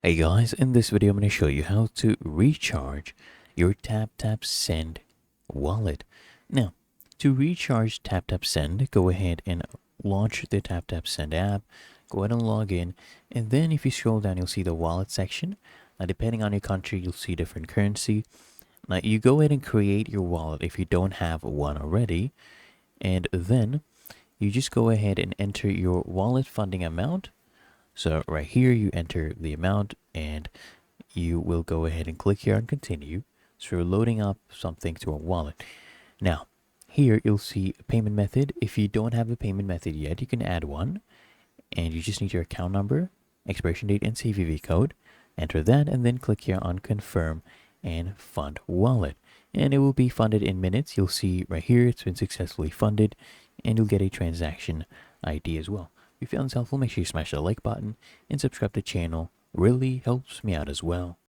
Hey guys, in this video I'm going to show you how to recharge your TapTap Send wallet. Now, to recharge TapTap Send, go ahead and launch the TapTap Send app, go ahead and log in, and then if you scroll down you'll see the wallet section. Now depending on your country you'll see different currency. Now you go ahead and create your wallet if you don't have one already, and then you just go ahead and enter your wallet funding amount. So right here, you enter the amount and you will go ahead and click here on continue. So we're loading up something to our wallet. Now, here you'll see a payment method. If you don't have a payment method yet, you can add one. And you just need your account number, expiration date, and CVV code. Enter that and then click here on confirm and fund wallet. And it will be funded in minutes. You'll see right here it's been successfully funded and you'll get a transaction ID as well. If you found this helpful, make sure you smash the like button and subscribe to the channel. Really helps me out as well.